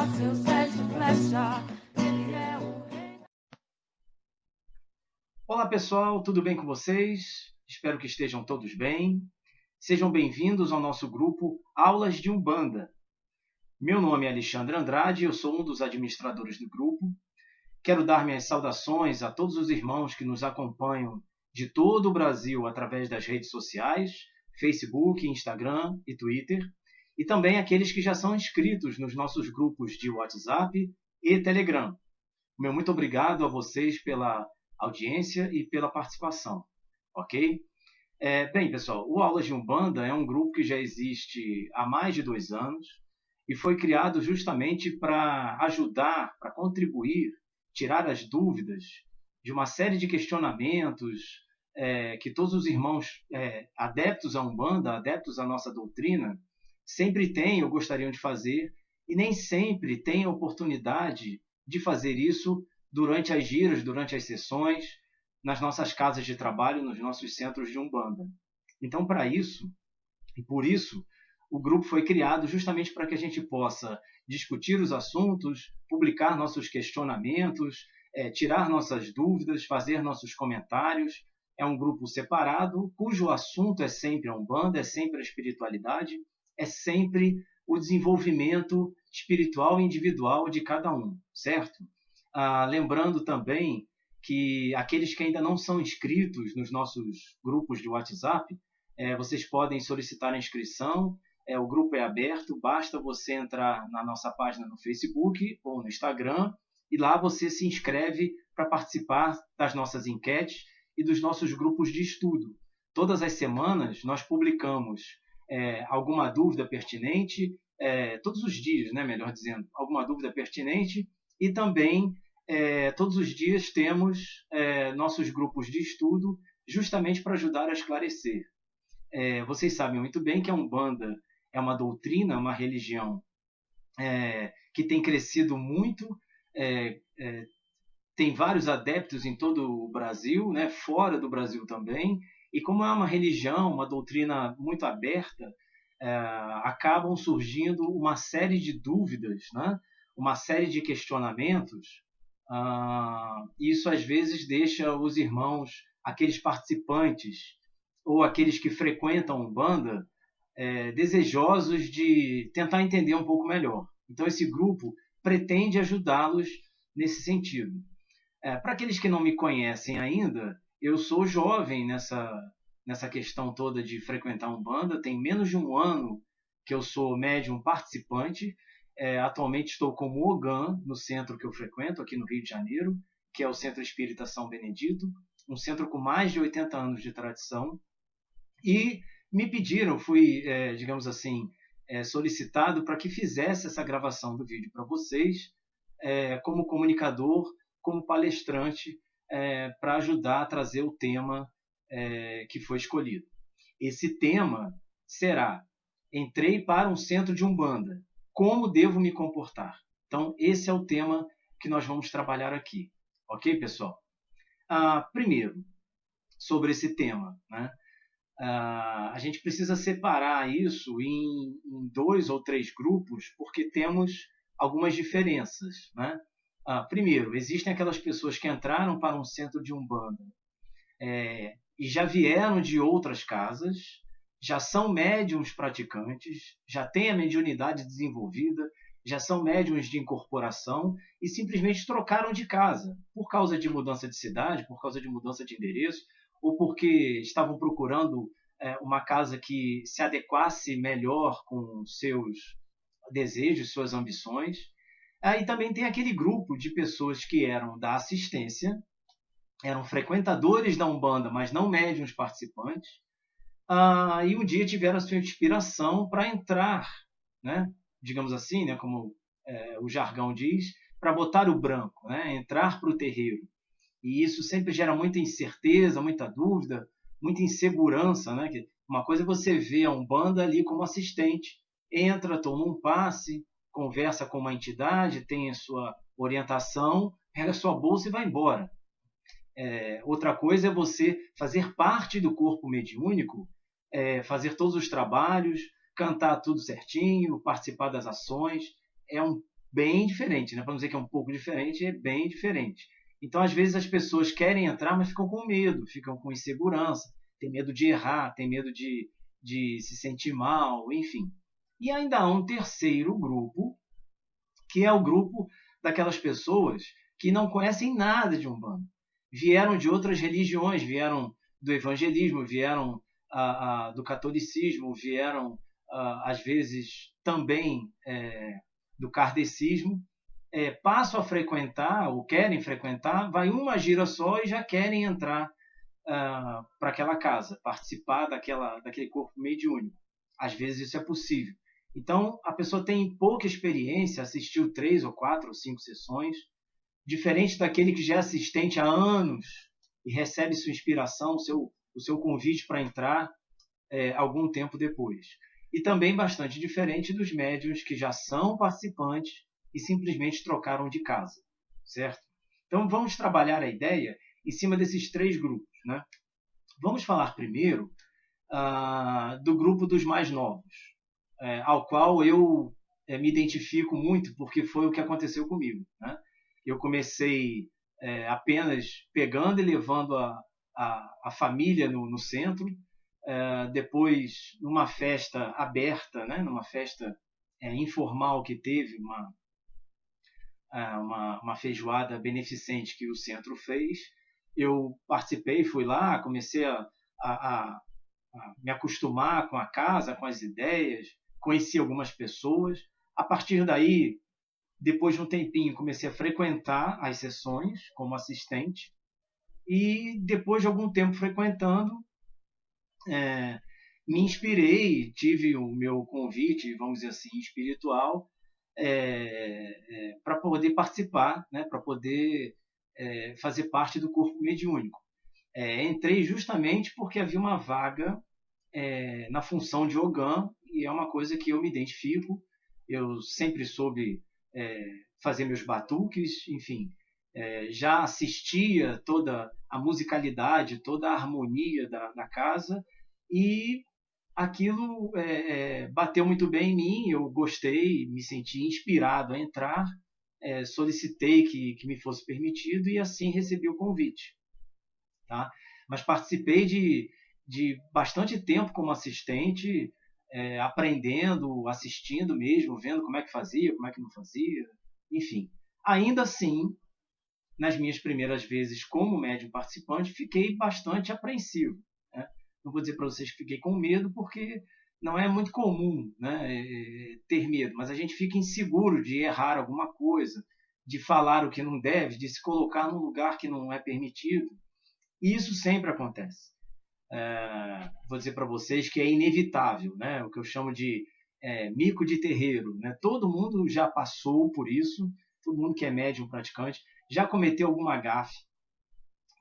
seu Sérgio Flecha, ele é o rei. Olá pessoal, tudo bem com vocês? Espero que estejam todos bem. Sejam bem-vindos ao nosso grupo Aulas de Umbanda. Meu nome é Alexandre Andrade, eu sou um dos administradores do grupo. Quero dar minhas saudações a todos os irmãos que nos acompanham de todo o Brasil através das redes sociais, Facebook, Instagram e Twitter, e também aqueles que já são inscritos nos nossos grupos de WhatsApp e Telegram. Meu muito obrigado a vocês pela audiência e pela participação, ok? Bem, pessoal, o Aulas de Umbanda é um grupo que já existe há mais de 2 anos e foi criado justamente para ajudar, para contribuir, tirar as dúvidas de uma série de questionamentos que todos os irmãos adeptos à Umbanda, adeptos à nossa doutrina, sempre têm ou gostariam de fazer e nem sempre têm a oportunidade de fazer isso durante as giras, durante as sessões, nas nossas casas de trabalho, nos nossos centros de Umbanda. Então, para isso, e por isso, o grupo foi criado justamente para que a gente possa discutir os assuntos, publicar nossos questionamentos, tirar nossas dúvidas, fazer nossos comentários. É um grupo separado, cujo assunto é sempre a Umbanda, é sempre a espiritualidade, é sempre o desenvolvimento espiritual e individual de cada um, certo? Lembrando também que aqueles que ainda não são inscritos nos nossos grupos de WhatsApp, vocês podem solicitar a inscrição. O grupo é aberto, basta você entrar na nossa página no Facebook ou no Instagram e lá você se inscreve para participar das nossas enquetes e dos nossos grupos de estudo. Todas as semanas nós publicamos alguma dúvida pertinente, todos os dias, né, melhor dizendo, alguma dúvida pertinente, e também todos os dias temos nossos grupos de estudo justamente para ajudar a esclarecer. Vocês sabem muito bem que a Umbanda é uma doutrina, uma religião que tem crescido muito, tem vários adeptos em todo o Brasil, né, fora do Brasil também, e como é uma religião, uma doutrina muito aberta, acabam surgindo uma série de dúvidas, né, uma série de questionamentos. Isso às vezes deixa os irmãos, aqueles participantes ou aqueles que frequentam Umbanda, desejosos de tentar entender um pouco melhor. Então esse grupo pretende ajudá-los nesse sentido. Para aqueles que não me conhecem ainda, eu sou jovem nessa questão toda de frequentar Umbanda, tem menos de 1 ano que eu sou médium participante. Atualmente estou como Ogã no centro que eu frequento, aqui no Rio de Janeiro, que é o Centro Espírita São Benedito, um centro com mais de 80 anos de tradição. E me pediram, fui, digamos assim, solicitado para que fizesse essa gravação do vídeo para vocês, como comunicador, como palestrante, para ajudar a trazer o tema que foi escolhido. Esse tema será: entrei para um centro de Umbanda, como devo me comportar? Então, esse é o tema que nós vamos trabalhar aqui. Ok, pessoal? Primeiro, sobre esse tema, né? A gente precisa separar isso em 2 ou 3 grupos, porque temos algumas diferenças, né? Primeiro, existem aquelas pessoas que entraram para um centro de Umbanda e já vieram de outras casas, já são médiuns praticantes, já têm a mediunidade desenvolvida, já são médiuns de incorporação e simplesmente trocaram de casa por causa de mudança de cidade, por causa de mudança de endereço, ou porque estavam procurando uma casa que se adequasse melhor com seus desejos, suas ambições. E também tem aquele grupo de pessoas que eram da assistência, eram frequentadores da Umbanda, mas não médiuns participantes, e um dia tiveram a sua inspiração para entrar, né, digamos assim, né, como o jargão diz, para botar o branco, né, entrar para o terreiro. E isso sempre gera muita incerteza, muita dúvida, muita insegurança, né? Uma coisa é você ver a Umbanda ali como assistente, entra, toma um passe, conversa com uma entidade, tem a sua orientação, pega a sua bolsa e vai embora. Outra coisa é você fazer parte do corpo mediúnico, fazer todos os trabalhos, cantar tudo certinho, participar das ações. É um bem diferente, né? Para não dizer que é um pouco diferente, é bem diferente. Então, às vezes, as pessoas querem entrar, mas ficam com medo, ficam com insegurança, tem medo de errar, tem medo de se sentir mal, enfim. E ainda há um terceiro grupo, que é o grupo daquelas pessoas que não conhecem nada de Umbanda. Vieram de outras religiões, vieram do evangelismo, vieram do catolicismo, vieram, às vezes, também do kardecismo, passam a frequentar, ou querem frequentar, vai uma gira só e já querem entrar para aquela casa, participar daquele corpo mediúnico. Às vezes isso é possível. Então, a pessoa tem pouca experiência, assistiu 3 ou 4 ou 5 sessões, diferente daquele que já é assistente há anos e recebe sua inspiração, o seu convite para entrar algum tempo depois. E também bastante diferente dos médiuns que já são participantes e simplesmente trocaram de casa, certo? Então, vamos trabalhar a ideia em cima desses 3 grupos, né? Vamos falar primeiro do grupo dos mais novos, ao qual eu me identifico muito, porque foi o que aconteceu comigo, né? Eu comecei apenas pegando e levando a família no centro, depois numa festa aberta, né? Numa festa informal que teve, uma feijoada beneficente que o centro fez, eu participei, fui lá, comecei a me acostumar com a casa, com as ideias, conheci algumas pessoas. A partir daí, depois de um tempinho, comecei a frequentar as sessões como assistente e depois de algum tempo frequentando, me inspirei, tive o meu convite, vamos dizer assim, espiritual, para poder participar, né, para poder fazer parte do corpo mediúnico. Entrei justamente porque havia uma vaga na função de Ogã, e é uma coisa que eu me identifico. Eu sempre soube fazer meus batuques, enfim, já assistia toda a musicalidade, toda a harmonia da casa, e aquilo bateu muito bem em mim, eu gostei, me senti inspirado a entrar, solicitei que me fosse permitido e assim recebi o convite. Tá? Mas participei de bastante tempo como assistente, aprendendo, assistindo mesmo, vendo como é que fazia, como é que não fazia, enfim. Ainda assim, nas minhas primeiras vezes como médium participante, fiquei bastante apreensivo. Né? Não vou dizer para vocês que fiquei com medo, porque não é muito comum, né, ter medo, mas a gente fica inseguro de errar alguma coisa, de falar o que não deve, de se colocar num lugar que não é permitido. E isso sempre acontece. Vou dizer para vocês que é inevitável, né? O que eu chamo de mico de terreiro. Né? Todo mundo já passou por isso, todo mundo que é médium praticante já cometeu alguma gafe,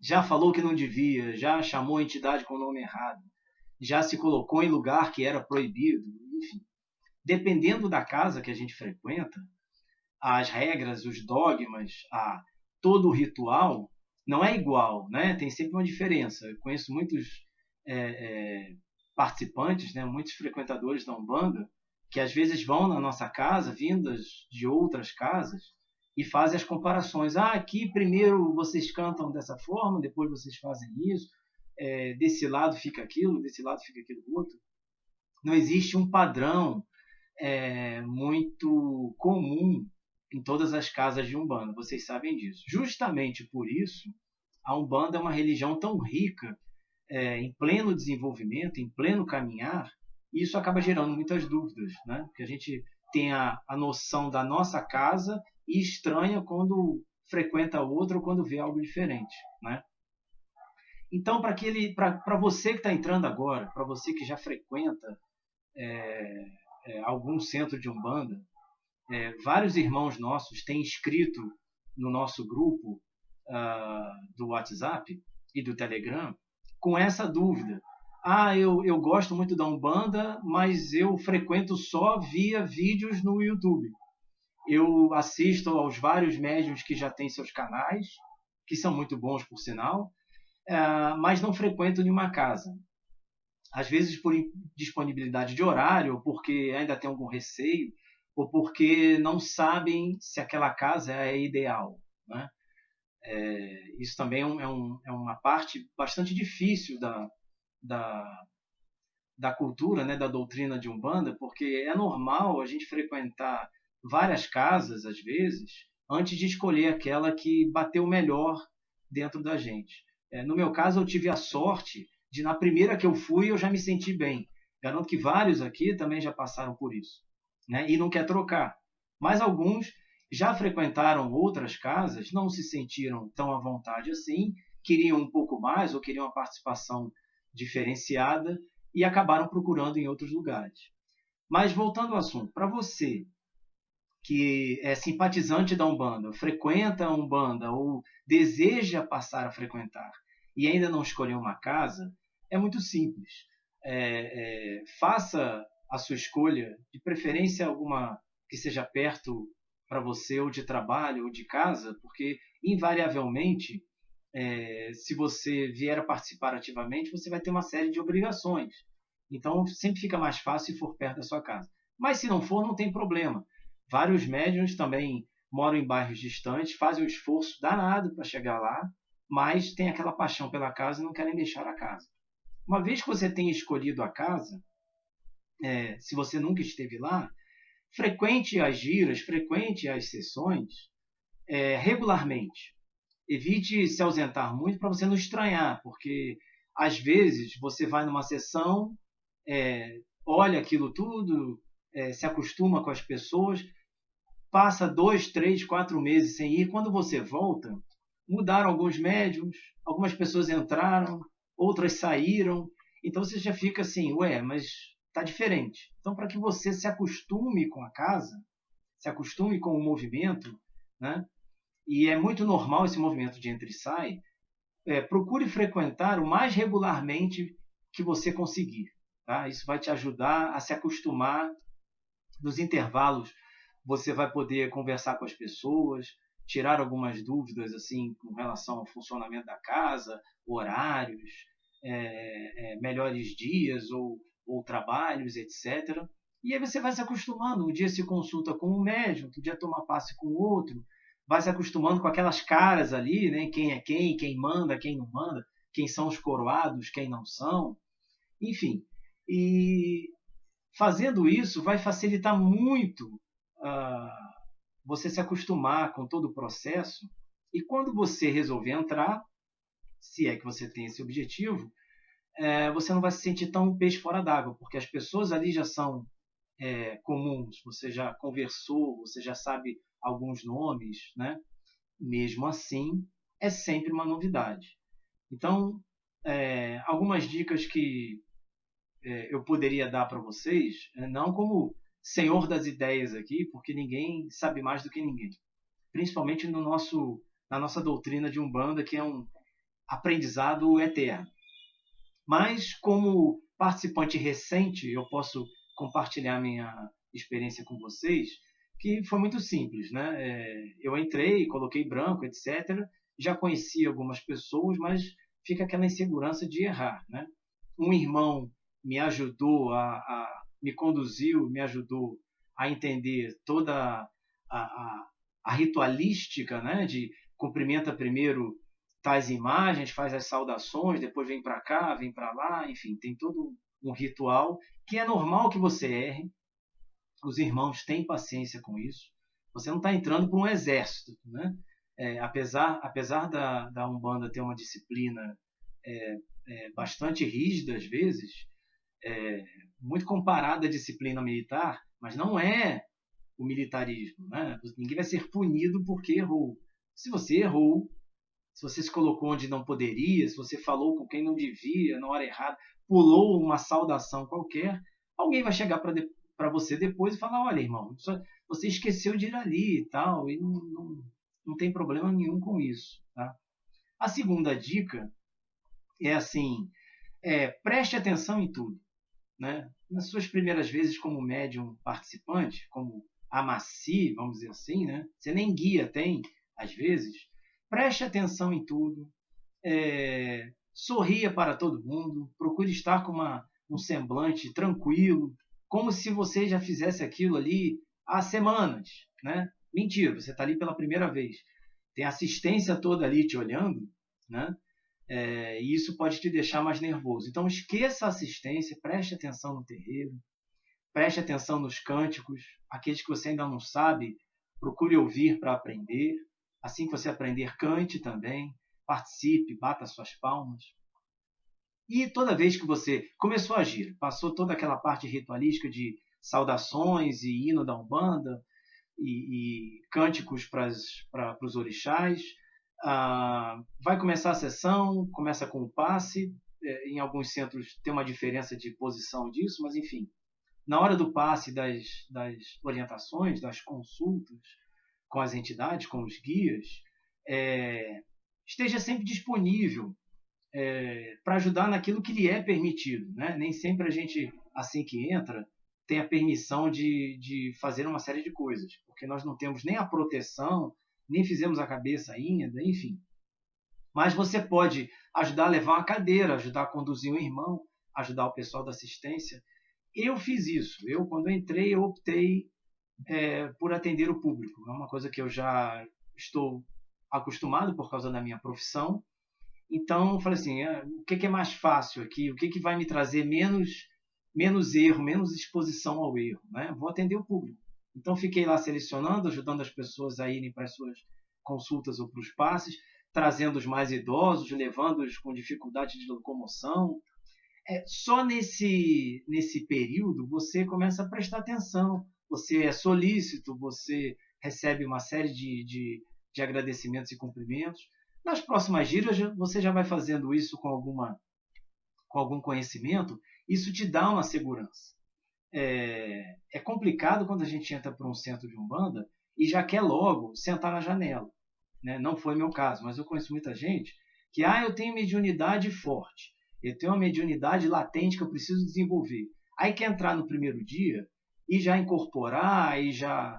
já falou que não devia, já chamou a entidade com o nome errado, já se colocou em lugar que era proibido, enfim. Dependendo da casa que a gente frequenta, as regras, os dogmas, todo o ritual não é igual, né? Tem sempre uma diferença. Eu conheço muitos participantes, né? Muitos frequentadores da Umbanda, que às vezes vão na nossa casa, vindas de outras casas, e fazem as comparações. Aqui primeiro vocês cantam dessa forma, depois vocês fazem isso, desse lado fica aquilo, desse lado fica aquilo outro. Não existe um padrão muito comum em todas as casas de Umbanda, vocês sabem disso. Justamente por isso, a Umbanda é uma religião tão rica, em pleno desenvolvimento, em pleno caminhar, e isso acaba gerando muitas dúvidas, né? Porque a gente tem a noção da nossa casa e estranha quando frequenta outra ou quando vê algo diferente, né? Então, para você que está entrando agora, para você que já frequenta algum centro de Umbanda, vários irmãos nossos têm escrito no nosso grupo do WhatsApp e do Telegram com essa dúvida. Eu gosto muito da Umbanda, mas eu frequento só via vídeos no YouTube. Eu assisto aos vários médiuns que já têm seus canais, que são muito bons, por sinal, mas não frequento nenhuma casa. Às vezes por disponibilidade de horário, ou porque ainda tem algum receio, ou porque não sabem se aquela casa é ideal, né? Isso também é uma parte bastante difícil da, da cultura, né, da doutrina de Umbanda, porque é normal a gente frequentar várias casas, às vezes, antes de escolher aquela que bateu melhor dentro da gente. No meu caso, eu tive a sorte de, na primeira que eu fui, eu já me senti bem. Garanto que vários aqui também já passaram por isso, né? E não quer trocar. Mas alguns já frequentaram outras casas, não se sentiram tão à vontade assim, queriam um pouco mais ou queriam uma participação diferenciada e acabaram procurando em outros lugares. Mas voltando ao assunto, para você que é simpatizante da Umbanda, frequenta a Umbanda ou deseja passar a frequentar e ainda não escolheu uma casa, é muito simples. Faça a sua escolha, de preferência alguma que seja perto para você, ou de trabalho, ou de casa, porque invariavelmente, se você vier a participar ativamente, você vai ter uma série de obrigações. Então, sempre fica mais fácil se for perto da sua casa. Mas se não for, não tem problema. Vários médiuns também moram em bairros distantes, fazem um esforço danado para chegar lá, mas têm aquela paixão pela casa e não querem deixar a casa. Uma vez que você tenha escolhido a casa, se você nunca esteve lá, frequente as giras, frequente as sessões regularmente. Evite se ausentar muito para você não estranhar, porque às vezes você vai numa sessão, olha aquilo tudo, se acostuma com as pessoas, passa 2, 3, 4 meses sem ir. Quando você volta, mudaram alguns médiums, algumas pessoas entraram, outras saíram. Então você já fica assim, ué, mas está diferente. Então, para que você se acostume com a casa, se acostume com o movimento, né? E é muito normal esse movimento de entra e sai, procure frequentar o mais regularmente que você conseguir. Tá? Isso vai te ajudar a se acostumar. Nos intervalos, você vai poder conversar com as pessoas, tirar algumas dúvidas assim com relação ao funcionamento da casa, horários, melhores dias ou trabalhos, etc. E aí você vai se acostumando. Um dia se consulta com um médium, outro dia toma passe com o outro, vai se acostumando com aquelas caras ali, né? Quem é quem manda, quem não manda, quem são os coroados, quem não são, enfim. E fazendo isso vai facilitar muito você se acostumar com todo o processo. E quando você resolver entrar, se é que você tem esse objetivo, você não vai se sentir tão peixe fora d'água, porque as pessoas ali já são comuns, você já conversou, você já sabe alguns nomes, né? Mesmo assim, é sempre uma novidade. Então, algumas dicas que eu poderia dar para vocês, não como senhor das ideias aqui, porque ninguém sabe mais do que ninguém, principalmente na nossa doutrina de Umbanda, que é um aprendizado eterno. Mas, como participante recente, eu posso compartilhar minha experiência com vocês, que foi muito simples, né? Eu entrei, coloquei branco, etc. Já conheci algumas pessoas, mas fica aquela insegurança de errar, né? Um irmão me ajudou me conduziu, me ajudou a entender toda a ritualística, né? De cumprimenta primeiro tais imagens, faz as saudações, depois vem para cá, vem para lá, enfim, tem todo um ritual que é normal que você erre. Os irmãos têm paciência com isso. Você não está entrando para um exército, né? Apesar da Umbanda ter uma disciplina bastante rígida às vezes, muito comparada à disciplina militar, mas não é o militarismo, né? Ninguém vai ser punido porque errou. Se você errou, se você se colocou onde não poderia, se você falou com quem não devia, na hora errada, pulou uma saudação qualquer, alguém vai chegar para você depois e falar, olha, irmão, você esqueceu de ir ali e tal, e não tem problema nenhum com isso. Tá? A segunda dica é assim, preste atenção em tudo. Né? Nas suas primeiras vezes como médium participante, como amaci, vamos dizer assim, né? Você nem guia tem, às vezes, preste atenção em tudo, sorria para todo mundo, procure estar com um semblante tranquilo, como se você já fizesse aquilo ali há semanas, né? Mentira, você está ali pela primeira vez. Tem assistência toda ali te olhando, né? E isso pode te deixar mais nervoso. Então, esqueça a assistência, preste atenção no terreiro, preste atenção nos cânticos, aqueles que você ainda não sabe, procure ouvir para aprender. Assim que você aprender, cante também, participe, bata suas palmas. E toda vez que você começou a agir, passou toda aquela parte ritualística de saudações e hino da Umbanda e cânticos para os orixás, vai começar a sessão, começa com o passe. Em alguns centros tem uma diferença de posição disso, mas enfim. Na hora do passe das orientações, das consultas com as entidades, com os guias, esteja sempre disponível para ajudar naquilo que lhe é permitido, né? Nem sempre a gente, assim que entra, tem a permissão de fazer uma série de coisas, porque nós não temos nem a proteção, nem fizemos a cabeça ainda, enfim. Mas você pode ajudar a levar uma cadeira, ajudar a conduzir um irmão, ajudar o pessoal da assistência. Eu fiz isso. Quando eu entrei, eu optei por atender o público. É uma coisa que eu já estou acostumado por causa da minha profissão. Então, eu falei assim, o que é mais fácil aqui? O que vai me trazer menos erro, menos exposição ao erro? Né? Vou atender o público. Então, fiquei lá selecionando, ajudando as pessoas a irem para as suas consultas ou para os passes, trazendo os mais idosos, levando-os com dificuldade de locomoção. Só nesse período você começa a prestar atenção, você é solícito, você recebe uma série de agradecimentos e cumprimentos. Nas próximas giras você já vai fazendo isso com algum conhecimento, isso te dá uma segurança. É complicado quando a gente entra para um centro de Umbanda e já quer logo sentar na janela. Né? Não foi meu caso, mas eu conheço muita gente que eu tenho mediunidade forte, eu tenho uma mediunidade latente que eu preciso desenvolver. Aí quer entrar no primeiro dia e já incorporar e já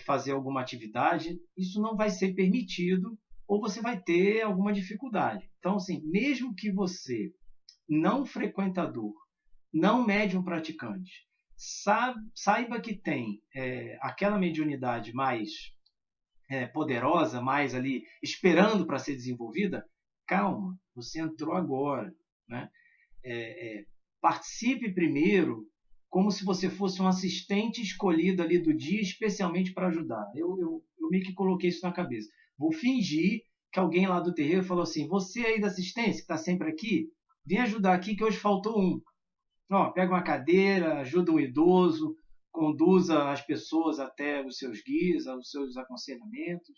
fazer alguma atividade, isso não vai ser permitido ou você vai ter alguma dificuldade. Então, assim, mesmo que você, não frequentador, não médium praticante, saiba que tem aquela mediunidade mais poderosa, mais ali esperando para ser desenvolvida, calma, você entrou agora. Né? Participe primeiro como se você fosse um assistente escolhido ali do dia especialmente para ajudar. Eu meio que coloquei isso na cabeça. Vou fingir que alguém lá do terreiro falou assim, você aí da assistência, que está sempre aqui, vem ajudar aqui que hoje faltou um. Pega uma cadeira, ajuda um idoso, conduza as pessoas até os seus guias, os seus aconselhamentos.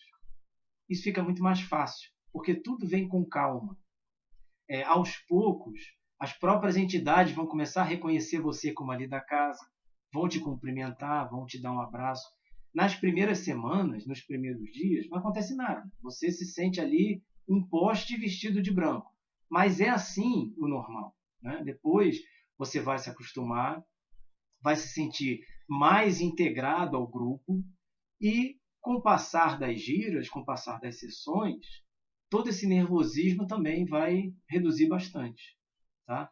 Isso fica muito mais fácil, porque tudo vem com calma. Aos poucos, as próprias entidades vão começar a reconhecer você como ali da casa, vão te cumprimentar, vão te dar um abraço. Nas primeiras semanas, nos primeiros dias, não acontece nada. Você se sente ali um poste vestido de branco. Mas é assim o normal. Né? Depois você vai se acostumar, vai se sentir mais integrado ao grupo e, com o passar das giras, com o passar das sessões, todo esse nervosismo também vai reduzir bastante. Tá?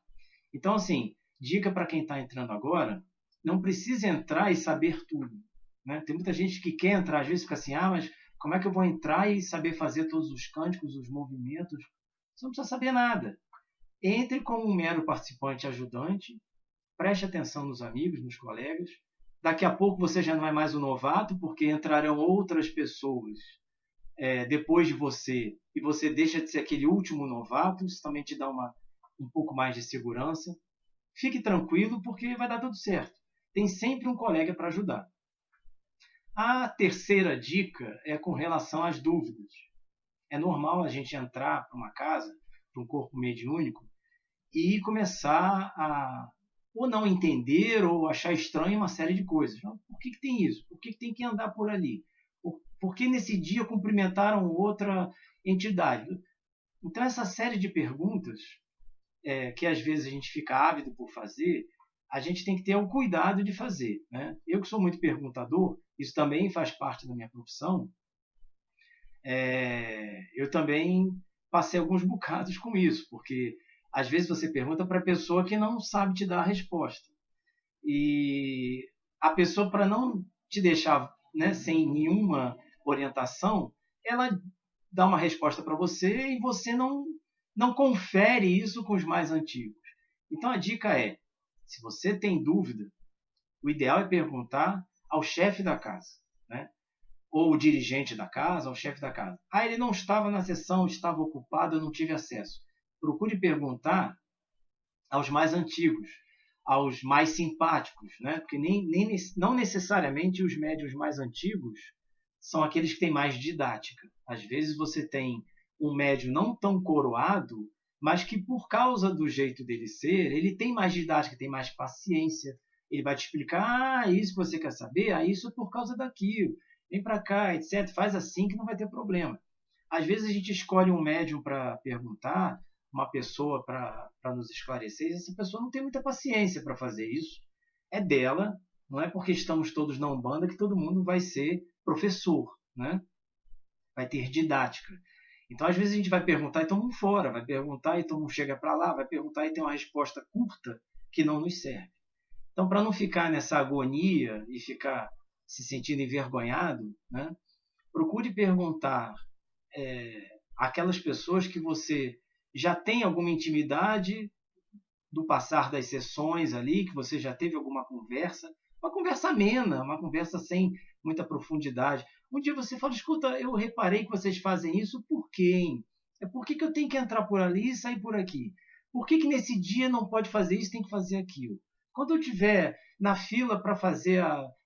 Então, assim, dica para quem está entrando agora, não precisa entrar e saber tudo. Né? Tem muita gente que quer entrar, às vezes fica assim, mas como é que eu vou entrar e saber fazer todos os cânticos, os movimentos? Você não precisa saber nada. Entre como um mero participante ajudante, preste atenção nos amigos, nos colegas. Daqui a pouco você já não é mais um novato, porque entrarão outras pessoas depois de você, e você deixa de ser aquele último novato, isso também te dá um pouco mais de segurança. Fique tranquilo, porque vai dar tudo certo. Tem sempre um colega para ajudar. A terceira dica é com relação às dúvidas. É normal a gente entrar para uma casa, para um corpo mediúnico, e começar a ou não entender ou achar estranho uma série de coisas. Por que tem isso? Por que tem que andar por ali? Por que nesse dia cumprimentaram outra entidade? Então, essa série de perguntas, que às vezes a gente fica ávido por fazer, a gente tem que ter o cuidado de fazer. Né? Eu que sou muito perguntador, isso também faz parte da minha profissão, eu também passei alguns bocados com isso, porque às vezes você pergunta para a pessoa que não sabe te dar a resposta. E a pessoa, para não te deixar, né, sem nenhuma orientação, ela dá uma resposta para você e você não confere isso com os mais antigos. Então a dica é, se você tem dúvida, o ideal é perguntar ao chefe da casa, né? Ou o dirigente da casa, ao chefe da casa. Ah, ele não estava na sessão, estava ocupado, eu não tive acesso. Procure perguntar aos mais antigos, aos mais simpáticos, né? Porque não necessariamente os médiuns mais antigos são aqueles que têm mais didática. Às vezes você tem um médium não tão coroado, mas que por causa do jeito dele ser, ele tem mais didática, tem mais paciência. Ele vai te explicar, isso que você quer saber, isso é por causa daquilo. Vem para cá, etc. Faz assim que não vai ter problema. Às vezes a gente escolhe um médium para perguntar, uma pessoa para nos esclarecer, e essa pessoa não tem muita paciência para fazer isso. É dela, não é porque estamos todos na Umbanda que todo mundo vai ser professor, né? Vai ter didática. Então, às vezes, a gente vai perguntar e toma um fora, vai perguntar e toma um chega para lá, vai perguntar e tem uma resposta curta que não nos serve. Então, para não ficar nessa agonia e ficar se sentindo envergonhado, né? Procure perguntar aquelas pessoas que você já tem alguma intimidade do passar das sessões ali, que você já teve alguma conversa, uma conversa amena, uma conversa sem muita profundidade. Um dia você fala, escuta, eu reparei que vocês fazem isso, por quê, hein? Por que eu tenho que entrar por ali e sair por aqui? Por que nesse dia não pode fazer isso, tem que fazer aquilo? Quando eu estiver na fila para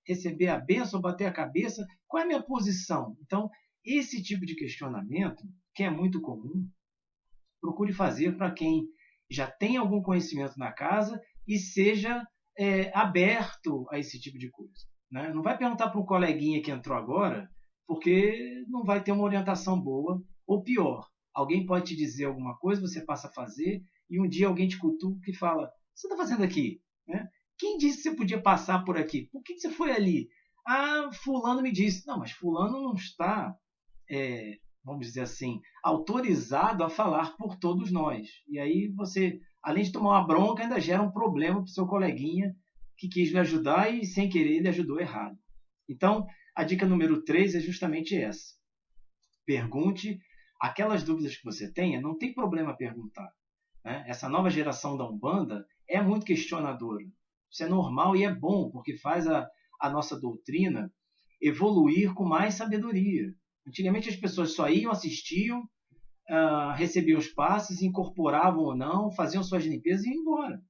receber a bênção, bater a cabeça, qual é a minha posição? Então, esse tipo de questionamento, que é muito comum, procure fazer para quem já tem algum conhecimento na casa e seja aberto a esse tipo de coisa. Né? Não vai perguntar para um coleguinha que entrou agora, porque não vai ter uma orientação boa, ou pior, alguém pode te dizer alguma coisa, você passa a fazer, e um dia alguém te cutuca e fala, o que você está fazendo aqui? Né? Quem disse que você podia passar por aqui? Por que você foi ali? Ah, fulano me disse. Não, mas fulano não está, vamos dizer assim, autorizado a falar por todos nós. E aí você, além de tomar uma bronca, ainda gera um problema para o seu coleguinha que quis lhe ajudar e, sem querer, ele ajudou errado. Então, a dica número 3 é justamente essa. Pergunte aquelas dúvidas que você tenha, não tem problema perguntar. Né? Essa nova geração da Umbanda é muito questionadora. Isso é normal e é bom, porque faz a nossa doutrina evoluir com mais sabedoria. Antigamente as pessoas só iam, assistiam, recebiam os passes, incorporavam ou não, faziam suas limpezas e iam embora.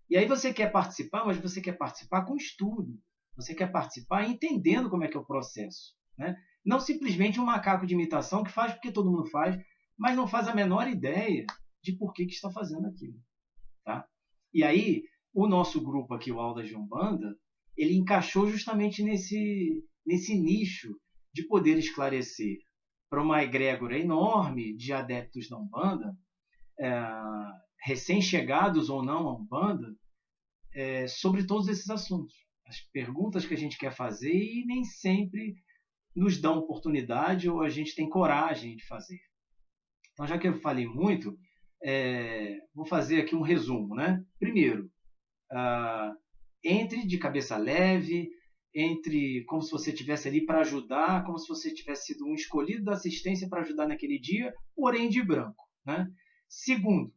E aí você quer participar, mas você quer participar com estudo. Você quer participar entendendo como é que é o processo. Né? Não simplesmente um macaco de imitação que faz porque todo mundo faz, mas não faz a menor ideia de por que está fazendo aquilo. Tá? E aí, o nosso grupo aqui, o Aulas de Umbanda, ele encaixou justamente nesse nicho de poder esclarecer para uma egrégora enorme de adeptos da Umbanda, recém-chegados ou não à Umbanda, sobre todos esses assuntos. As perguntas que a gente quer fazer e nem sempre nos dão oportunidade ou a gente tem coragem de fazer. Então, já que eu falei muito, vou fazer aqui um resumo. Né? Primeiro, entre de cabeça leve, entre como se você estivesse ali para ajudar, como se você tivesse sido um escolhido da assistência para ajudar naquele dia, porém de branco. Né? Segundo,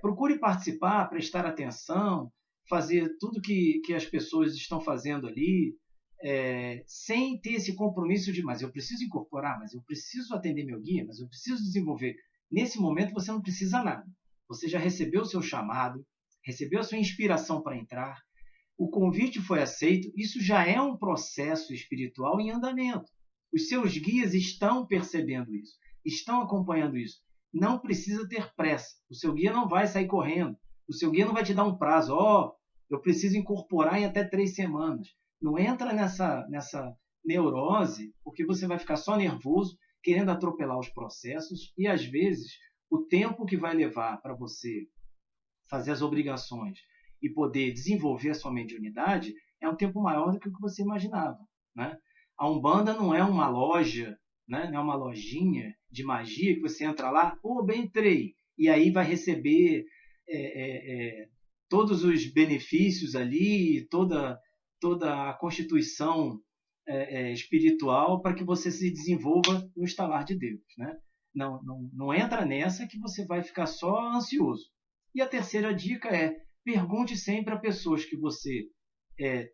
procure participar, prestar atenção, fazer tudo que as pessoas estão fazendo ali, sem ter esse compromisso de, mas eu preciso incorporar, mas eu preciso atender meu guia, mas eu preciso desenvolver. Nesse momento você não precisa nada. Você já recebeu o seu chamado, recebeu a sua inspiração para entrar, o convite foi aceito, isso já é um processo espiritual em andamento. Os seus guias estão percebendo isso, estão acompanhando isso. Não precisa ter pressa. O seu guia não vai sair correndo. O seu guia não vai te dar um prazo. Eu preciso incorporar em até 3 semanas. Não entra nessa neurose, porque você vai ficar só nervoso, querendo atropelar os processos, e às vezes o tempo que vai levar para você fazer as obrigações e poder desenvolver a sua mediunidade é um tempo maior do que o que você imaginava. Né? A Umbanda não é uma loja, né? Não é uma lojinha de magia que você entra lá, bem entrei, e aí vai receber todos os benefícios ali, toda toda a constituição espiritual para que você se desenvolva no estalar de Deus, né? Não entra nessa que você vai ficar só ansioso. E a terceira dica é: pergunte sempre a pessoas que você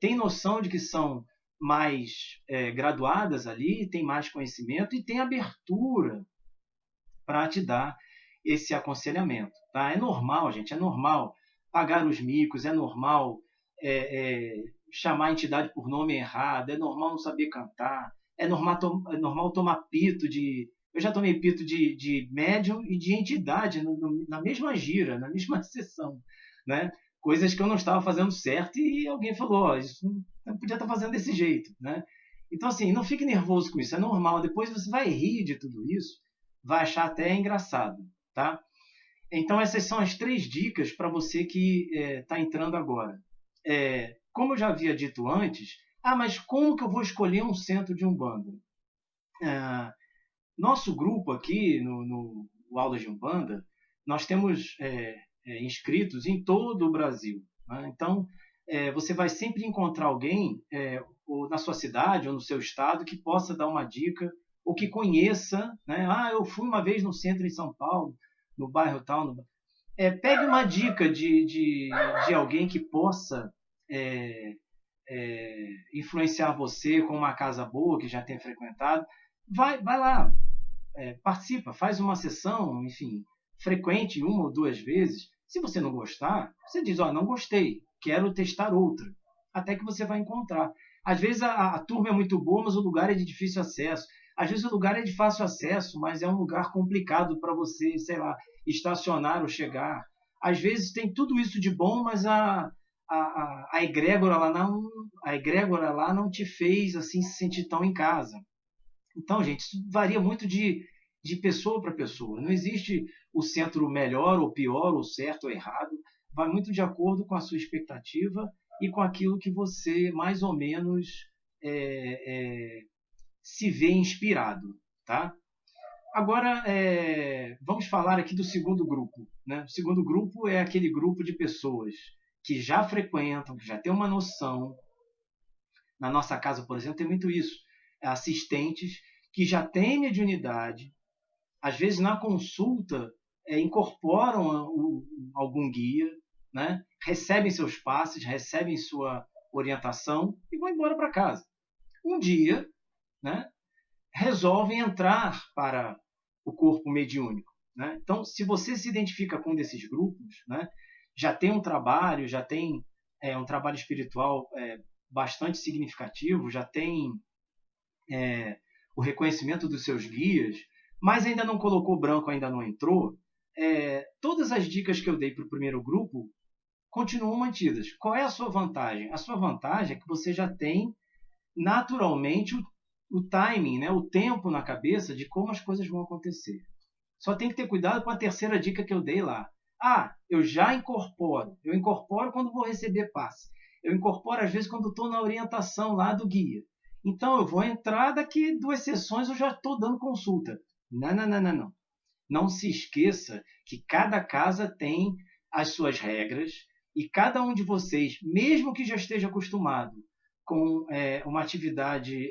tem noção de que são mais graduadas ali, tem mais conhecimento e tem abertura para te dar esse aconselhamento. Tá? É normal, gente, é normal pagar os micos, é normal chamar a entidade por nome errado, é normal não saber cantar, é normal tomar pito de... Eu já tomei pito de médium e de entidade na mesma gira, na mesma sessão, né? Coisas que eu não estava fazendo certo e alguém falou, oh, isso não podia estar fazendo desse jeito, né? Então, assim, não fique nervoso com isso, é normal. Depois você vai rir de tudo isso, vai achar até engraçado, tá? Então, essas são as 3 dicas para você que está entrando agora. Como eu já havia dito antes, mas como que eu vou escolher um centro de Umbanda? Nosso grupo aqui, no Aula de Umbanda, nós temos inscritos em todo o Brasil. Né? Então, você vai sempre encontrar alguém ou na sua cidade ou no seu estado que possa dar uma dica ou que conheça. Né? Eu fui uma vez no centro em São Paulo, no bairro tal. Pegue uma dica de alguém que possa influenciar você com uma casa boa, que já tem frequentado. Vai lá, participa, faz uma sessão, enfim, frequente 1 ou 2 vezes. Se você não gostar, você diz, não gostei, quero testar outra, até que você vai encontrar. Às vezes a turma é muito boa, mas o lugar é de difícil acesso. Às vezes o lugar é de fácil acesso, mas é um lugar complicado para você, sei lá, estacionar ou chegar. Às vezes tem tudo isso de bom, mas a egrégora lá não te fez assim se sentir tão em casa. Então, gente, isso varia muito de pessoa para pessoa. Não existe o centro melhor ou pior, ou certo ou errado. Vai muito de acordo com a sua expectativa e com aquilo que você mais ou menos se vê inspirado. Tá? Agora, vamos falar aqui do segundo grupo. Né? O segundo grupo é aquele grupo de pessoas que já frequentam, que já tem uma noção. Na nossa casa, por exemplo, tem muito isso. Assistentes que já têm mediunidade, às vezes na consulta incorporam algum guia, né? Recebem seus passes, recebem sua orientação e vão embora para casa. Um dia, né, resolvem entrar para o corpo mediúnico. Né? Então, se você se identifica com um desses grupos, né, já tem um trabalho, já tem um trabalho espiritual bastante significativo, já tem o reconhecimento dos seus guias, mas ainda não colocou branco, ainda não entrou, todas as dicas que eu dei para o primeiro grupo continuam mantidas. Qual é a sua vantagem? A sua vantagem é que você já tem naturalmente o timing, né, o tempo na cabeça de como as coisas vão acontecer. Só tem que ter cuidado com a terceira dica que eu dei lá. Eu já incorporo. Eu incorporo quando vou receber passe. Eu incorporo às vezes quando estou na orientação lá do guia. Então eu vou entrar, daqui 2 sessões eu já estou dando consulta. Não. Não se esqueça que cada casa tem as suas regras e cada um de vocês, mesmo que já esteja acostumado com uma atividade,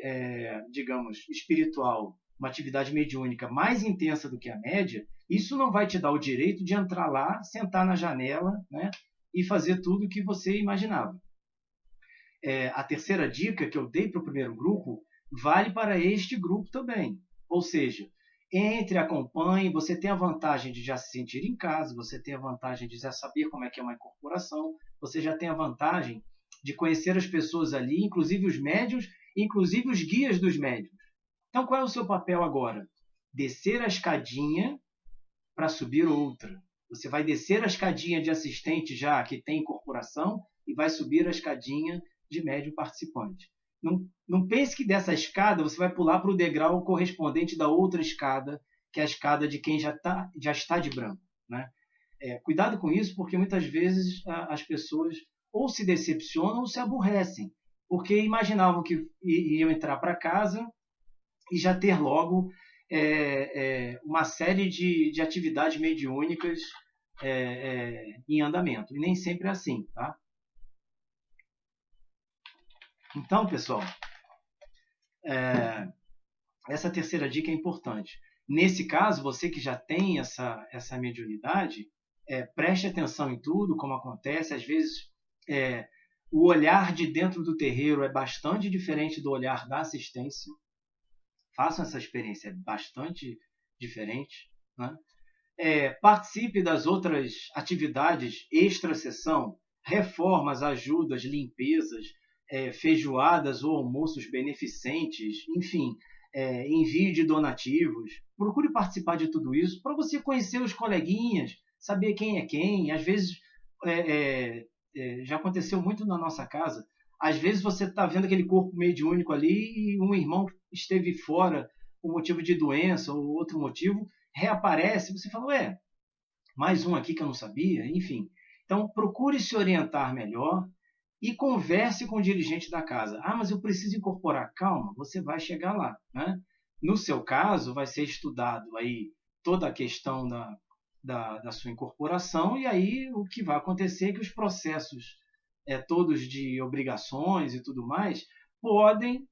digamos, espiritual, uma atividade mediúnica mais intensa do que a média, isso não vai te dar o direito de entrar lá, sentar na janela, né, e fazer tudo o que você imaginava. A terceira dica que eu dei para o primeiro grupo vale para este grupo também. Ou seja, entre, acompanhe, você tem a vantagem de já se sentir em casa, você tem a vantagem de já saber como é que é uma incorporação, você já tem a vantagem de conhecer as pessoas ali, inclusive os médiuns, inclusive os guias dos médiuns. Então, qual é o seu papel agora? Descer a escadinha para subir outra. Você vai descer a escadinha de assistente já que tem incorporação e vai subir a escadinha de médium participante. Não pense que dessa escada você vai pular para o degrau correspondente da outra escada, que é a escada de quem já está de branco. Né? Cuidado com isso, porque muitas vezes as pessoas ou se decepcionam ou se aborrecem, porque imaginavam que iam entrar para casa e já ter logo uma série de atividades mediúnicas em andamento. E nem sempre é assim. Tá? Então, pessoal, essa terceira dica é importante. Nesse caso, você que já tem essa mediunidade, preste atenção em tudo, como acontece. Às vezes, o olhar de dentro do terreiro é bastante diferente do olhar da assistência. Façam essa experiência, é bastante diferente. Né? Participe das outras atividades extra-sessão, reformas, ajudas, limpezas, feijoadas ou almoços beneficentes, enfim, envio de donativos. Procure participar de tudo isso para você conhecer os coleguinhas, saber quem é quem. Às vezes, já aconteceu muito na nossa casa, às vezes você está vendo aquele corpo mediúnico ali e um irmão esteve fora por motivo de doença ou outro motivo, reaparece, você fala, mais um aqui que eu não sabia, enfim. Então, procure se orientar melhor e converse com o dirigente da casa. Mas eu preciso incorporar. Calma, você vai chegar lá. Né? No seu caso, vai ser estudado aí toda a questão da sua incorporação e aí o que vai acontecer é que os processos todos de obrigações e tudo mais podem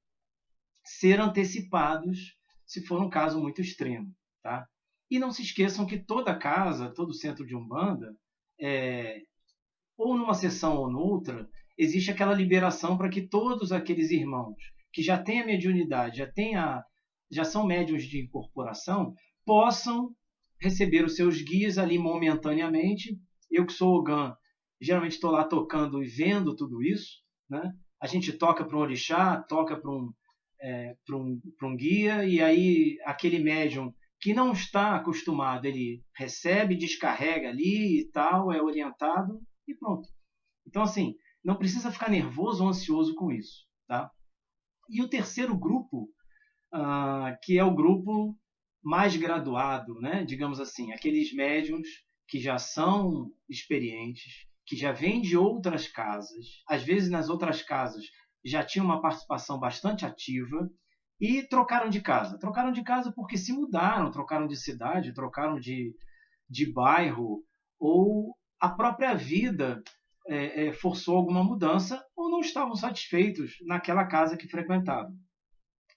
ser antecipados se for um caso muito extremo. Tá? E não se esqueçam que toda casa, todo centro de Umbanda, ou numa sessão ou noutra, existe aquela liberação para que todos aqueles irmãos que já têm a mediunidade, já são médiuns de incorporação, possam receber os seus guias ali momentaneamente. Eu que sou Ogã, geralmente estou lá tocando e vendo tudo isso. Né? A gente toca para um orixá, toca para um guia, e aí aquele médium que não está acostumado, ele recebe, descarrega ali e tal, é orientado e pronto. Então, assim, não precisa ficar nervoso ou ansioso com isso. Tá? E o terceiro grupo, que é o grupo mais graduado, né? Digamos assim, aqueles médiums que já são experientes, que já vêm de outras casas, às vezes nas outras casas já tinham uma participação bastante ativa, e trocaram de casa. Trocaram de casa porque se mudaram, trocaram de cidade, trocaram de bairro, ou a própria vida forçou alguma mudança, ou não estavam satisfeitos naquela casa que frequentavam.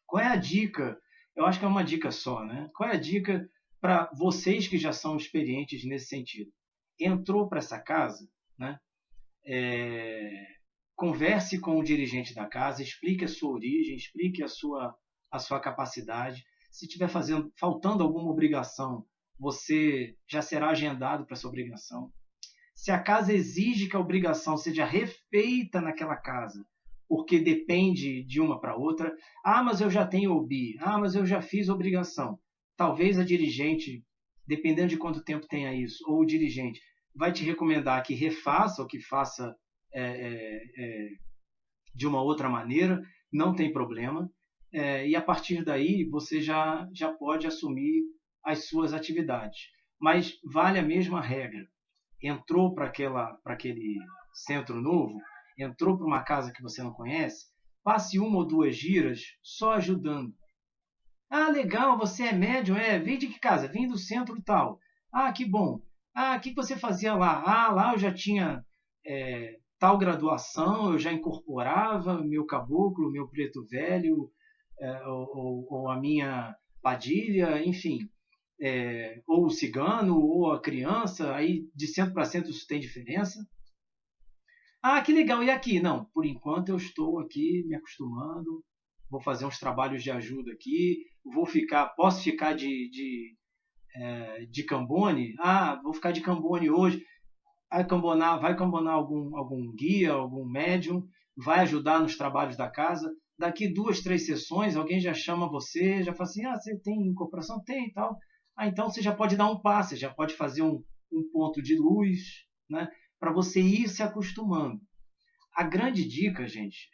Qual é a dica? Eu acho que é uma dica só, né? Qual é a dica para vocês que já são experientes nesse sentido? Entrou para essa casa, né? Converse com o dirigente da casa, explique a sua origem, explique a sua capacidade. Se estiver faltando alguma obrigação, você já será agendado para essa obrigação. Se a casa exige que a obrigação seja refeita naquela casa, porque depende de uma para outra, mas eu já tenho OBI, mas eu já fiz obrigação. Talvez a dirigente, dependendo de quanto tempo tenha isso, ou o dirigente, vai te recomendar que refaça ou que faça de uma outra maneira, não tem problema. E a partir daí você já pode assumir as suas atividades. Mas vale a mesma regra. Entrou para aquele centro novo, entrou para uma casa que você não conhece, passe uma ou duas giras só ajudando. Legal, você é médium? Vem de que casa? Vem do centro tal. Que bom. O que você fazia lá? Lá eu já tinha tal graduação, eu já incorporava meu caboclo, meu preto velho, ou a minha padilha, enfim, ou o cigano, ou a criança, aí de centro para centro isso tem diferença. Que legal, e aqui? Não, por enquanto eu estou aqui me acostumando, vou fazer uns trabalhos de ajuda aqui, posso ficar de Cambone? Vou ficar de Cambone hoje. Vai cambonar algum guia, algum médium, vai ajudar nos trabalhos da casa. Daqui 2, 3 sessões, alguém já chama você, já fala assim, você tem incorporação? Tem e tal. Então você já pode dar um passe, já pode fazer um ponto de luz, né, para você ir se acostumando. A grande dica, gente,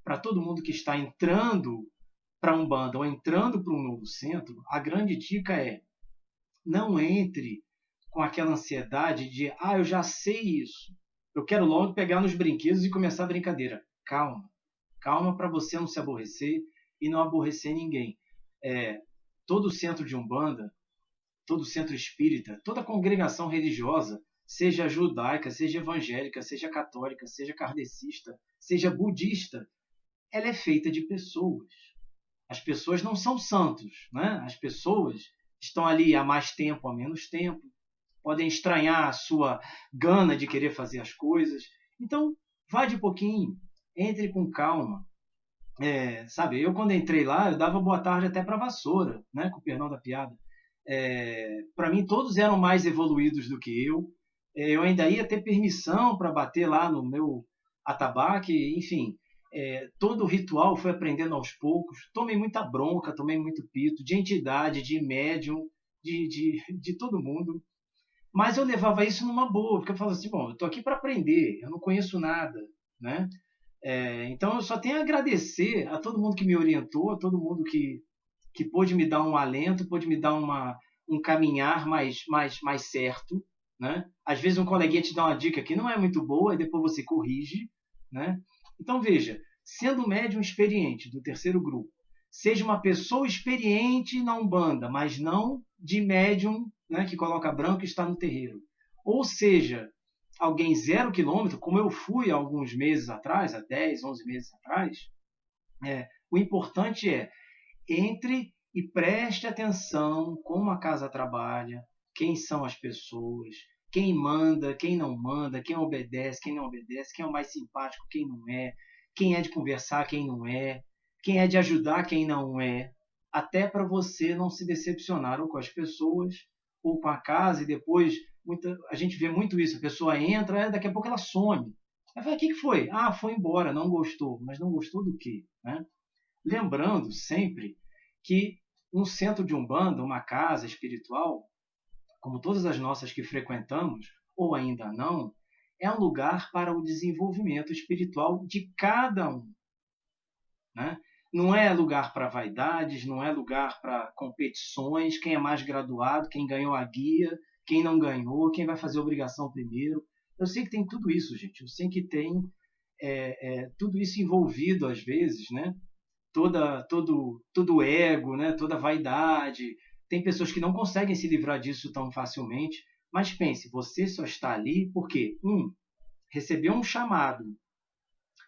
para todo mundo que está entrando para Umbanda ou entrando para um novo centro, a grande dica é: não entre com aquela ansiedade de eu já sei isso, eu quero logo pegar nos brinquedos e começar a brincadeira. Calma para você não se aborrecer e não aborrecer ninguém. Todo centro de Umbanda, todo centro espírita, toda congregação religiosa, seja judaica, seja evangélica, seja católica, seja kardecista, seja budista, ela é feita de pessoas. As pessoas não são santos, né? As pessoas estão ali há mais tempo, há menos tempo, podem estranhar a sua gana de querer fazer as coisas. Então, vá de pouquinho, entre com calma. Sabe, eu quando entrei lá, eu dava boa tarde até para a vassoura, né? Com o perdão da piada. Para mim, todos eram mais evoluídos do que eu. Eu ainda ia ter permissão para bater lá no meu atabaque, enfim. Todo o ritual foi aprendendo aos poucos. Tomei muita bronca, tomei muito pito, de entidade, de médium, de todo mundo. Mas eu levava isso numa boa, porque eu falava assim, bom, eu estou aqui para aprender, eu não conheço nada, né? Então eu só tenho a agradecer a todo mundo que me orientou, a todo mundo que pôde me dar um alento, pôde me dar um caminhar mais certo, né? Às vezes um coleguinha te dá uma dica que não é muito boa e depois você corrige, né? Então veja, sendo médium experiente do terceiro grupo, seja uma pessoa experiente na Umbanda, mas não de médium, né, que coloca branco e está no terreiro. Ou seja, alguém 0 quilômetro, como eu fui há alguns meses atrás, há 10, 11 meses atrás, o importante é entre e preste atenção como a casa trabalha, quem são as pessoas, quem manda, quem não manda, quem obedece, quem não obedece, quem é o mais simpático, quem não é, quem é de conversar, quem não é, quem é de ajudar, quem não é, até para você não se decepcionar ou com as pessoas ou com a casa e depois a gente vê muito isso, a pessoa entra, daqui a pouco ela some. Aí fala, o que foi? Ah, foi embora, não gostou. Mas não gostou do quê? Né? Lembrando sempre que um centro de Umbanda, uma casa espiritual, como todas as nossas que frequentamos, ou ainda não, é um lugar para o desenvolvimento espiritual de cada um. Né? Não é lugar para vaidades, não é lugar para competições, quem é mais graduado, quem ganhou a guia, quem não ganhou, quem vai fazer a obrigação primeiro. Eu sei que tem tudo isso, gente. Eu sei que tem tudo isso envolvido às vezes, né? Todo ego, né? Toda vaidade. Tem pessoas que não conseguem se livrar disso tão facilmente. Mas pense, você só está ali porque, recebeu um chamado,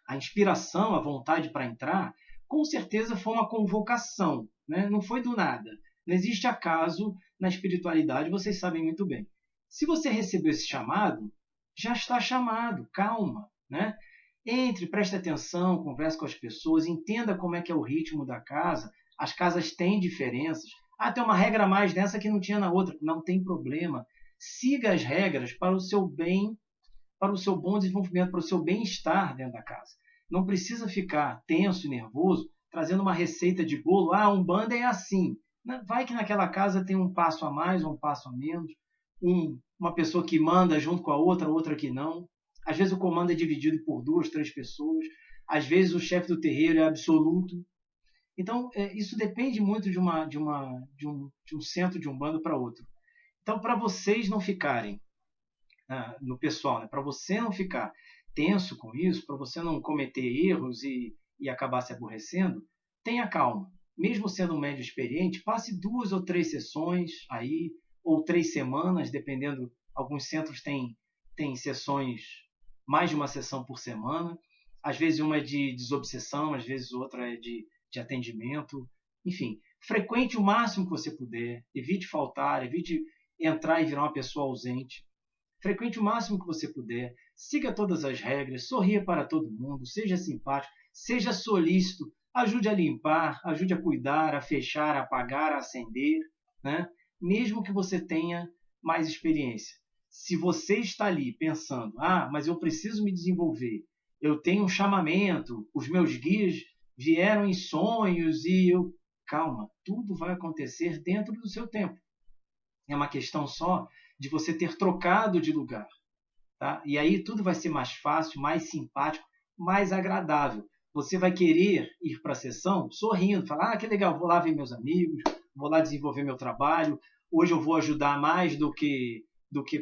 a inspiração, a vontade para entrar, com certeza foi uma convocação, né? Não foi do nada. Não existe acaso na espiritualidade, vocês sabem muito bem. Se você recebeu esse chamado, já está chamado, calma, né? Entre, preste atenção, converse com as pessoas, entenda como é que é o ritmo da casa. As casas têm diferenças. Ah, tem uma regra a mais nessa que não tinha na outra. Não tem problema. Siga as regras para o seu bem, para o seu bom desenvolvimento, para o seu bem-estar dentro da casa. Não precisa ficar tenso e nervoso, trazendo uma receita de bolo. Ah, Umbanda é assim. Vai que naquela casa tem um passo a mais ou um passo a menos. Uma pessoa que manda junto com a outra que não. Às vezes o comando é dividido por 2, 3 pessoas. Às vezes o chefe do terreiro é absoluto. Então, isso depende muito de um centro de Umbanda para outro. Então, para vocês não ficarem, no pessoal, né, para você não ficar tenso com isso, para você não cometer erros e acabar se aborrecendo, tenha calma. Mesmo sendo um médium experiente, passe 2 ou 3 sessões aí, ou 3 semanas, dependendo. Alguns centros têm sessões, mais de uma sessão por semana. Às vezes uma é de desobsessão, às vezes outra é de atendimento. Enfim, frequente o máximo que você puder. Evite faltar, evite entrar e virar uma pessoa ausente. Frequente o máximo que você puder. Siga todas as regras, sorria para todo mundo, seja simpático, seja solícito, ajude a limpar, ajude a cuidar, a fechar, a apagar, a acender, né? Mesmo que você tenha mais experiência. Se você está ali pensando, mas eu preciso me desenvolver, eu tenho um chamamento, os meus guias vieram em sonhos e eu... Calma, tudo vai acontecer dentro do seu tempo. É uma questão só de você ter trocado de lugar. Tá? E aí tudo vai ser mais fácil, mais simpático, mais agradável. Você vai querer ir para a sessão sorrindo, falar, que legal, vou lá ver meus amigos, vou lá desenvolver meu trabalho, hoje eu vou ajudar mais do que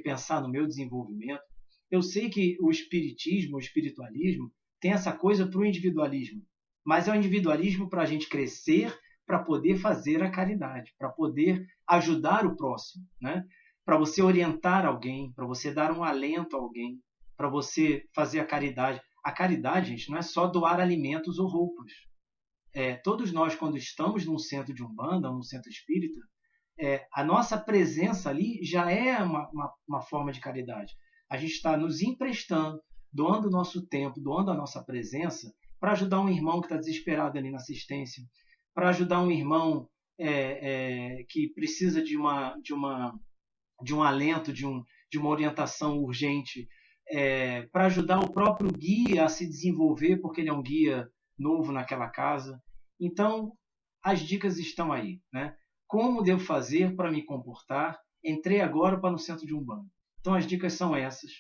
pensar no meu desenvolvimento. Eu sei que o espiritismo, o espiritualismo, tem essa coisa para o individualismo, mas é o individualismo para a gente crescer, para poder fazer a caridade, para poder ajudar o próximo, né? Para você orientar alguém, para você dar um alento a alguém, para você fazer a caridade. a caridade, gente, não é só doar alimentos ou roupas. Todos nós, quando estamos num centro de Umbanda, num centro espírita, a nossa presença ali já é uma forma de caridade. A gente está nos emprestando, doando o nosso tempo, doando a nossa presença para ajudar um irmão que está desesperado ali na assistência, para ajudar um irmão que precisa de um alento, de uma orientação urgente, para ajudar o próprio guia a se desenvolver, porque ele é um guia novo naquela casa. Então, as dicas estão aí, né? Como devo fazer para me comportar? Entrei agora para no centro de Umbanda. Então, as dicas são essas.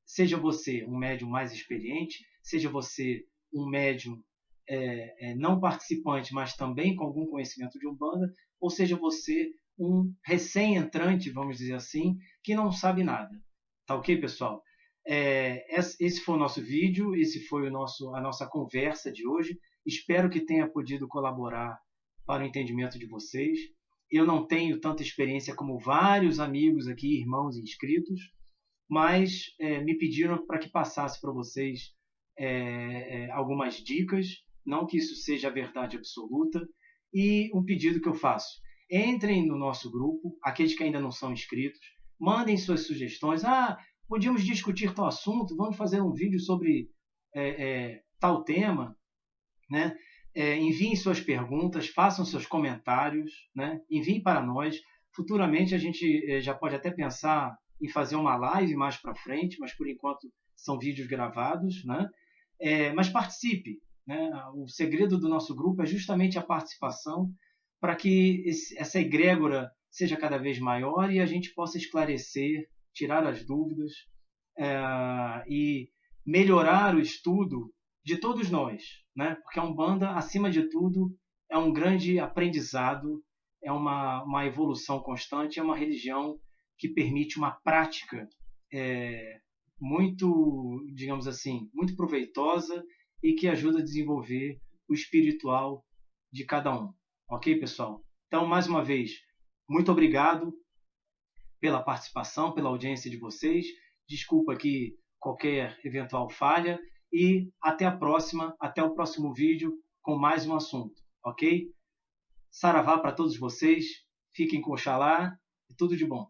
Seja você um médium mais experiente, seja você um médium não participante, mas também com algum conhecimento de Umbanda, ou seja você um recém-entrante, vamos dizer assim, que não sabe nada. Tá ok, pessoal? Esse foi o nosso vídeo, esse foi a nossa conversa de hoje. Espero que tenha podido colaborar para o entendimento de vocês. Eu não tenho tanta experiência como vários amigos aqui, irmãos inscritos, mas me pediram para que passasse para vocês algumas dicas, não que isso seja a verdade absoluta, e um pedido que eu faço. Entrem no nosso grupo, aqueles que ainda não são inscritos, mandem suas sugestões. Podíamos discutir tal assunto, vamos fazer um vídeo sobre tal tema, né? Enviem suas perguntas, façam seus comentários, né? Enviem para nós. Futuramente a gente já pode até pensar em fazer uma live mais para frente, mas por enquanto são vídeos gravados, né? Mas participe, né? O segredo do nosso grupo é justamente a participação, para que essa egrégora seja cada vez maior e a gente possa esclarecer, tirar as dúvidas e melhorar o estudo de todos nós, né? Porque a Umbanda, acima de tudo, é um grande aprendizado, é uma evolução constante, é uma religião que permite uma prática muito, digamos assim, muito proveitosa e que ajuda a desenvolver o espiritual de cada um. Ok, pessoal? Então, mais uma vez, muito obrigado pela participação, pela audiência de vocês. Desculpa aqui qualquer eventual falha e até a próxima, até o próximo vídeo com mais um assunto, ok? Saravá para todos vocês, fiquem com Oxalá e tudo de bom.